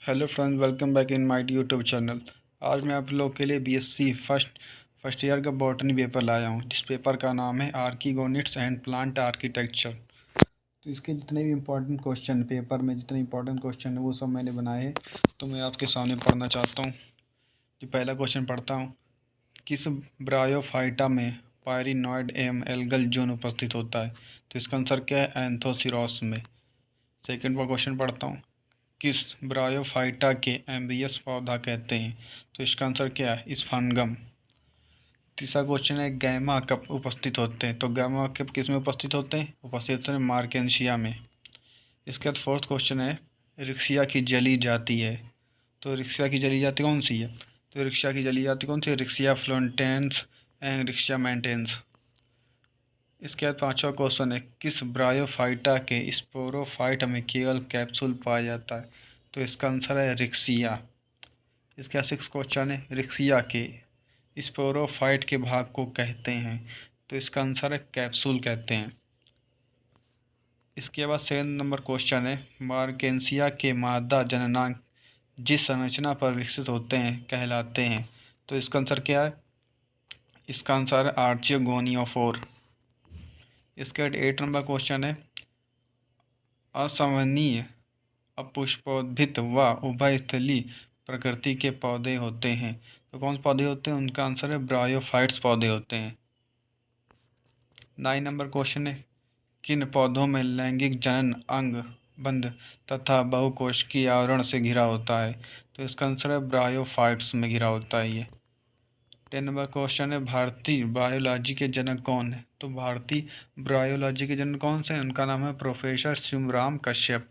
Hello friends, welcome back in my YouTube channel. आज मैं आप लोग के लिए बीएससी फर्स्ट ईयर का बॉटनी पेपर लाया हूँ, जिस पेपर का नाम है आर्किगोनिट्स एंड प्लांट आर्किटेक्चर। तो इसके जितने भी इम्पोर्टेंट क्वेश्चन पेपर में जितने इम्पोर्टेंट क्वेश्चन है वो सब मैंने बनाए हैं, तो मैं आपके सामने पढ़ना चाहता हूँ। जो पहला क्वेश्चन पढ़ता हूँ, किस ब्रायोफाइटा में पायरिनॉइड एवं एल्गल जोन उपस्थित होता है? तो इसका आंसर क्या है? एंथोसिरोस में। सेकेंड क्वेश्चन पढ़ता हूँ, किस ब्रायोफाइटा के एम्ब्रियस पौधा कहते हैं? तो इसका आंसर क्या है? स्फानगम। तीसरा क्वेश्चन है, गैमा कब उपस्थित होते हैं? तो गैमा कब किस में उपस्थित होते हैं? उपस्थित होते हैं मार्केंशिया में। इसके बाद फोर्थ क्वेश्चन है, रिक्सिया की जली जाति है। तो रिक्सिया की जली जाति कौन सी है? तो रिक्सिया की जली जाति कौन सी है? रिक्सिया फ्लोरेंटेंस एंड रिक्सिया मेंटेंस। इसके बाद पांचवा क्वेश्चन है, किस ब्रायोफाइटा के स्पोरोफाइट में केवल कैप्सूल पाया जाता है? तो इसका आंसर है रिक्सिया। इसका सिक्स क्वेश्चन है, रिक्सिया के स्पोरोफाइट के भाग को कहते हैं? तो इसका आंसर है कैप्सूल कहते हैं। इसके बाद सेवन नंबर क्वेश्चन है, मार्केंसिया के मादा जननांग जिस संरचना पर विकसित होते हैं कहलाते हैं? तो इसका आंसर क्या है? इसका आंसर है आर्चियोगोनियोफोर। इसके बाद एट नंबर क्वेश्चन है, असंवहनीय अपुष्पोद्भिद व उभयस्थली प्रकृति के पौधे होते हैं? तो कौन से पौधे होते हैं? उनका आंसर है ब्रायोफाइट्स पौधे होते हैं। 9 नंबर क्वेश्चन है, किन पौधों में लैंगिक जनन अंग बंध तथा बहुकोशिकीय आवरण से घिरा होता है? तो इसका आंसर है ब्रायोफाइट्स में घिरा होता है ये। 10 नंबर क्वेश्चन है, भारतीय बायोलॉजी के जनक कौन है? तो भारतीय बायोलॉजी के जनक कौन से हैं? उनका नाम है professor Shivram Kashyap.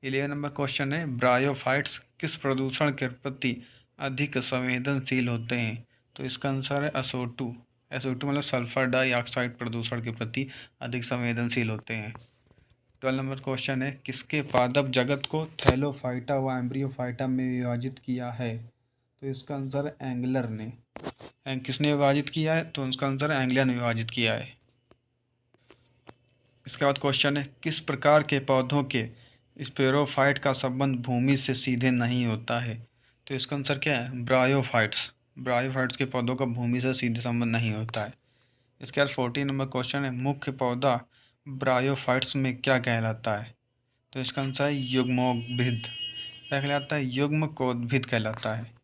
11 number question है, ब्रायोफाइट्स किस प्रदूषण के प्रति अधिक संवेदनशील होते हैं? तो इसका आंसर है SO2। SO2 मतलब सल्फर डाइऑक्साइड प्रदूषण के प्रति अधिक संवेदनशील होते हैं। 12 नंबर क्वेश्चन है, किसके पादप जगत को थैलोफाइटा व एम्ब्रियोफाइटा में विभाजित किया है? तो इसका आंसर है एंगलर ने। किसने विभाजित किया है? तो उसका आंसर है एंगलर ने विभाजित किया है। इसके बाद क्वेश्चन है, किस प्रकार के पौधों के स्पेरोफाइट का संबंध भूमि से सीधे नहीं होता है? तो इसका आंसर क्या है? ब्रायोफाइट्स। ब्रायोफाइट्स के पौधों का भूमि से सीधे संबंध नहीं होता है। इसके बाद 14 नंबर क्वेश्चन है, मुख्य पौधा ब्रायोफाइट्स में क्या कहलाता है? तो इसका आंसर है युग्मोद्भिद। क्या कहलाता है? युग्मकोद्भिद कहलाता है।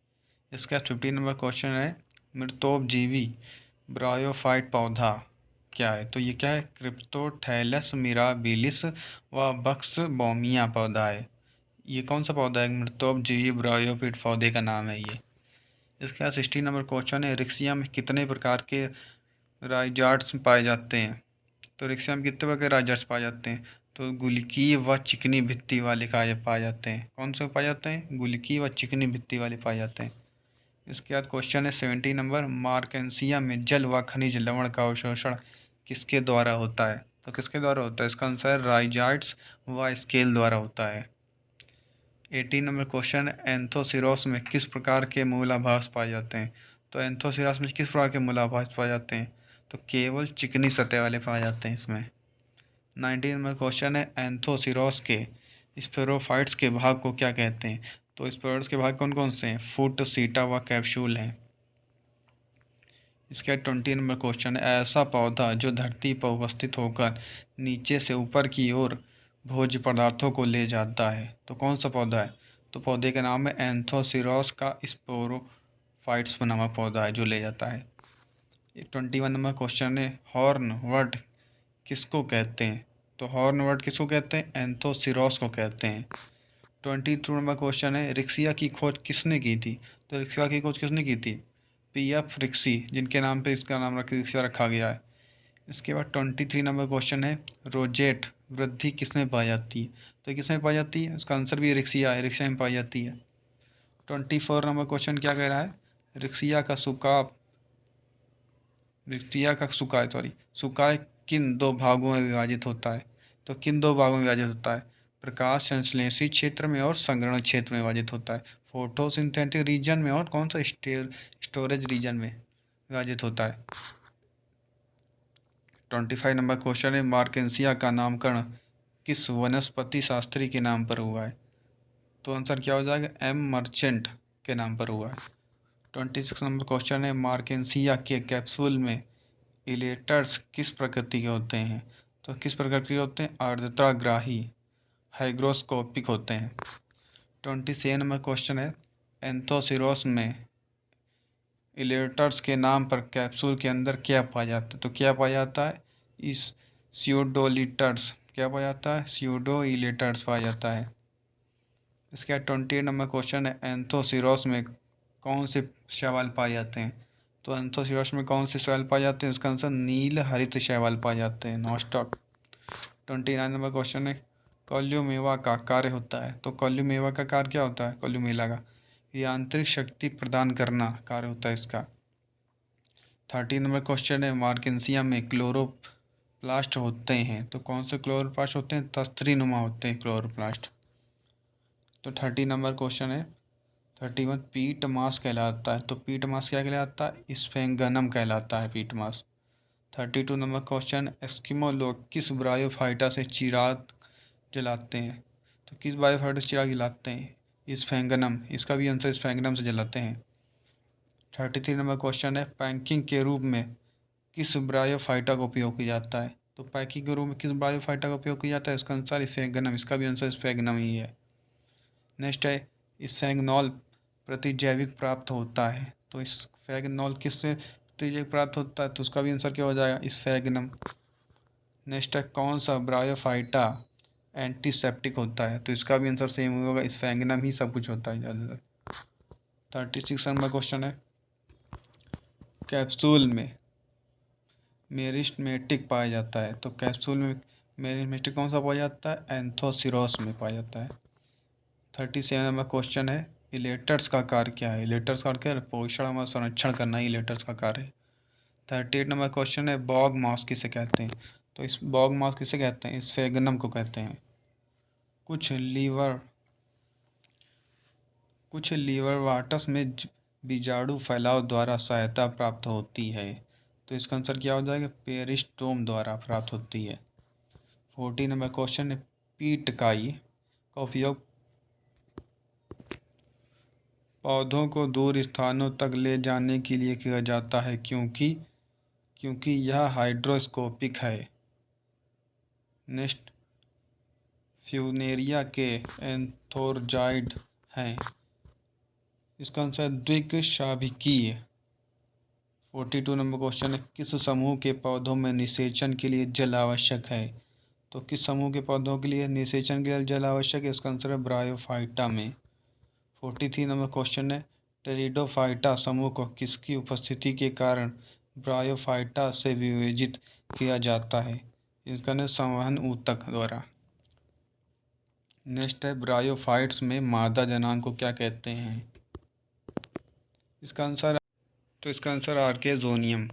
इसके बाद 15 नंबर क्वेश्चन है, मृतोपजीवी ब्रायोफाइट पौधा क्या है? तो ये क्या है? क्रिप्टोथैलस मिराबिलिस व बक्स बोमिया पौधा है। ये कौन सा पौधा है? मृतोपजीवी ब्रायोफाइट पौधे का नाम है ये। इसके बाद 16 नंबर क्वेश्चन है, रिक्सिया में कितने प्रकार के राइजार्ड्स पाए जाते हैं? तो रिक्सिया में कितने प्रकार के राइजार्ड्स पाए जाते हैं? तो गुल्की व चिकनी भित्ति वाले पाए जाते हैं। कौन से पाए जाते हैं? गुल्की व चिकनी भित्ति वाले पाए जाते हैं। इसके बाद क्वेश्चन है 70 नंबर, मार्केंसिया में जल व खनिज लवण का अवशोषण किसके द्वारा होता है? तो किसके द्वारा होता है? इसका आंसर राइजाइट्स व स्केल द्वारा होता है। 18 नंबर क्वेश्चन, एंथोसिरोस में किस प्रकार के मूलाभास पाए जाते हैं? तो एंथोसिरोस में किस प्रकार के मूलाभास पाए जाते हैं? तो केवल चिकनी सतह वाले पाए जाते हैं इसमें। 19 नंबर क्वेश्चन है, एंथोसिरोस के स्पेरोफाइट्स के भाग को क्या कहते हैं? तो स्पेरोइड्स के भाग कौन कौन से हैं? फुट, सीटा व कैप्सूल हैं। इसके 20 नंबर क्वेश्चन है, ऐसा पौधा जो धरती पर उपस्थित होकर नीचे से ऊपर की ओर भोज्य पदार्थों को ले जाता है? तो कौन सा पौधा है? तो पौधे का नाम है एंथोसिरोस का स्पोरोफाइट्स नामक पौधा है जो ले जाता है। 21 नंबर क्वेश्चन है, हॉर्नवर्ड किसको कहते हैं? तो हॉर्नवर्ड किसको कहते हैं? एंथोसिरोस को कहते हैं। 22 नंबर क्वेश्चन है, रिक्सिया की खोज किसने की थी? तो रिक्सिया की खोज किसने की थी? PF रिक्सी, जिनके नाम पे इसका नाम रिक्सिया रखा गया है। इसके बाद 23 नंबर क्वेश्चन है, रोजेट वृद्धि किसमें पाई जाती है? तो किसमें पाई जाती है? इसका आंसर भी रिक्सिया है, रिक्सिया में पाई जाती है। 24 नंबर क्वेश्चन क्या कह रहा है? रिक्सिया का सुकाव रिक्सिया का सुकाय सॉरी सुकाय किन दो भागों में विभाजित होता है? तो किन दो भागों में विभाजित होता है? प्रकाश संश्लेषी क्षेत्र में और संग्रहण क्षेत्र में विभाजित होता है। फोटोसिंथेटिक रीजन में और कौन सा स्टोरेज रीजन में विभाजित होता है। 25 नंबर क्वेश्चन है, मार्केंसिया का नामकरण किस वनस्पति शास्त्री के नाम पर हुआ है? तो आंसर क्या हो जाएगा, एम मर्चेंट के नाम पर हुआ है। 26 नंबर क्वेश्चन है, मार्केंसिया के कैप्सूल में इलेटर्स किस प्रकृति के होते हैं? तो किस प्रकृति के होते हैं? आर्द्रताग्राही, हाइग्रोस्कोपिक होते हैं। 27 नंबर क्वेश्चन है, एंथोसिरोस में इलेटर्स के नाम पर कैप्सूल के अंदर क्या पाया जाता है? तो क्या पाया जाता है? इस स्यूडोलिटर्स, क्या पाया जाता है? स्यूडो इलेटर्स पाया जाता है। इसके बाद 28 नंबर क्वेश्चन है, एंथोसिरोस में कौन से शैवाल पाए जाते हैं? तो एंथोसिरोस में कौन से शैवाल पाए जाते हैं? इसका आंसर नील हरित शैवाल पाए जाते हैं, नॉस्टॉक। 29 नंबर क्वेश्चन है, कॉल्यूमेवा का कार्य होता है? तो कॉल्यूमेवा का कार्य क्या होता है? कॉल्यूमेला का यांत्रिक शक्ति प्रदान करना कार्य होता है इसका। 30 नंबर क्वेश्चन है, मार्केंसिया में क्लोरोप्लास्ट होते हैं? तो कौन से क्लोरोप्लास्ट होते हैं? तस्तरी नुमा होते हैं क्लोरोप्लास्ट। तो 30 नंबर क्वेश्चन है, 31 पीट मास कहलाता है? तो पीट मास क्या कहलाता है? स्फेंगनम कहलाता है पीट मास। 32 नंबर क्वेश्चन, एस्किमो लोग किस ब्रायोफाइटा से चिराग जलाते हैं? तो किस ब्रायोफाइटा से चिराग जलाते हैं? स्फेंगनम, इसका भी आंसर स्फेंगनम से जलाते हैं। 33 नंबर क्वेश्चन है, पैकिंग के रूप में किस ब्रायोफाइटा का उपयोग किया जाता है? तो पैकिंग के रूप में किस ब्रायोफाइटा का उपयोग किया जाता है? इसका आंसर स्फेंगनम, इसका भी आंसर स्फेंगनम ही है। नेक्स्ट है, स्फेंगनॉल प्रतिजैविक प्राप्त होता है? तो स्फेंगनॉल किससे प्रतिजैविक प्राप्त होता है? तो उसका भी आंसर क्या हो जाएगा? स्फेंगनम। नेक्स्ट है, कौन सा ब्रायोफाइटा एंटीसेप्टिक होता है? तो इसका भी आंसर सेम होगा, स्फेंगनम ही सब कुछ होता है ज़्यादातर। 36 नंबर क्वेश्चन है, कैप्सूल में मेरिस्टेमेटिक पाया जाता है? तो कैप्सूल में मेरिस्टेमेटिक कौन सा पाया जाता है? एंथोसिरोस में पाया जाता है। 37 नंबर क्वेश्चन है, इलेटर्स का कार्य क्या है? इलेटर्स का कार्य पोषण और संरक्षण करना ही इलेटर्स का कार्य है। 38 नंबर क्वेश्चन है, बॉग मास किसे कहते हैं? तो इस बॉग मास किसे कहते हैं? स्फेगनम को कहते हैं। कुछ लीवर वाटस में बीजाणु फैलाव द्वारा सहायता प्राप्त होती है? तो इसका आंसर क्या हो जाएगा? पेरिस्टोम द्वारा प्राप्त होती है। 40 नंबर क्वेश्चन है, पीट काई का उपयोग पौधों को दूर स्थानों तक ले जाने के लिए किया जाता है, क्योंकि यह हाइड्रोस्कोपिक है। नेक्स्ट, फ्यूनेरिया के एंथोरजाइड हैं? इसका आंसर द्विकशाभिकीय। 42 नंबर क्वेश्चन है, किस समूह के पौधों में निषेचन के लिए जल आवश्यक है? तो किस समूह के पौधों के लिए निषेचन के लिए जल आवश्यक है? इसका आंसर है ब्रायोफाइटा में। 43 नंबर क्वेश्चन है, टेरिडोफाइटा समूह को किसकी उपस्थिति के कारण ब्रायोफाइटा से विभाजित किया जाता है? इसका है संवहन ऊतक द्वारा। नेक्स्ट है, ब्रायोफाइट्स में मादा जनांग को क्या कहते हैं? इसका आंसर आर्केजोनियम।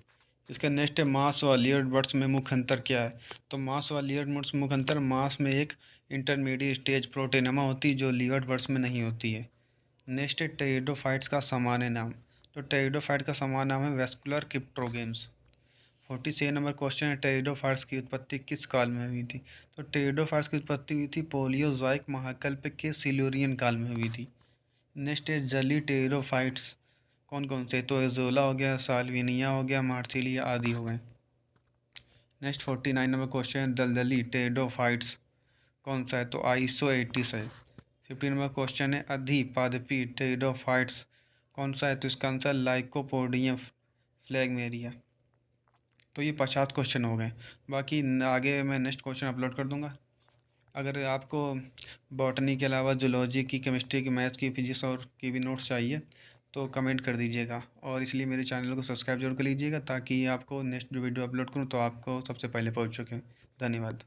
इसका नेक्स्ट है, मास व लीयर्ड बर्ड्स में मुख्य अंतर क्या है? तो मास व लीयर्ड बर्ड्स में मुख्य अंतर, मास में एक इंटरमीडिएट स्टेज प्रोटेनमा होती है जो लीयर्ड बर्ड्स में नहीं होती है। नेक्स्ट है, टेरिडोफाइट्स का सामान्य नाम? तो टेरिडोफाइट का सामान्य नाम है वेस्कुलर क्रिप्टोगेम्स। 46 नंबर क्वेश्चन है, टेरिडोफाइट्स की उत्पत्ति किस काल में हुई थी? तो टेरिडोफाइट्स की उत्पत्ति हुई थी पोलियोजोइक महाकल्प के सिल्यूरियन काल में हुई थी। नेक्स्ट है, जली टेरिडोफाइट्स कौन कौन से? तो एजोला हो गया, साल्विनिया हो गया, मार्सिलिया आदि हो गए। नेक्स्ट 49 नंबर क्वेश्चन है, दलदली टेरिडोफाइट्स कौन सा है? तो आइसोएटिस है। 50 नंबर क्वेश्चन है, अधिपादपी टेरिडोफाइट्स कौन सा है? तो इसका आंसर लाइकोपोडियम फ्लैगमेरिया। तो ये 50 क्वेश्चन हो गए। बाकी आगे मैं नेक्स्ट क्वेश्चन अपलोड कर दूंगा। अगर आपको बॉटनी के अलावा जूलॉजी की, केमिस्ट्री की, मैथ्स की, फिजिक्स और की भी नोट्स चाहिए तो कमेंट कर दीजिएगा, और इसलिए मेरे चैनल को सब्सक्राइब जरूर कर लीजिएगा ताकि आपको नेक्स्ट जो वीडियो अपलोड करूँ तो आपको सबसे पहले पहुँच सके। धन्यवाद।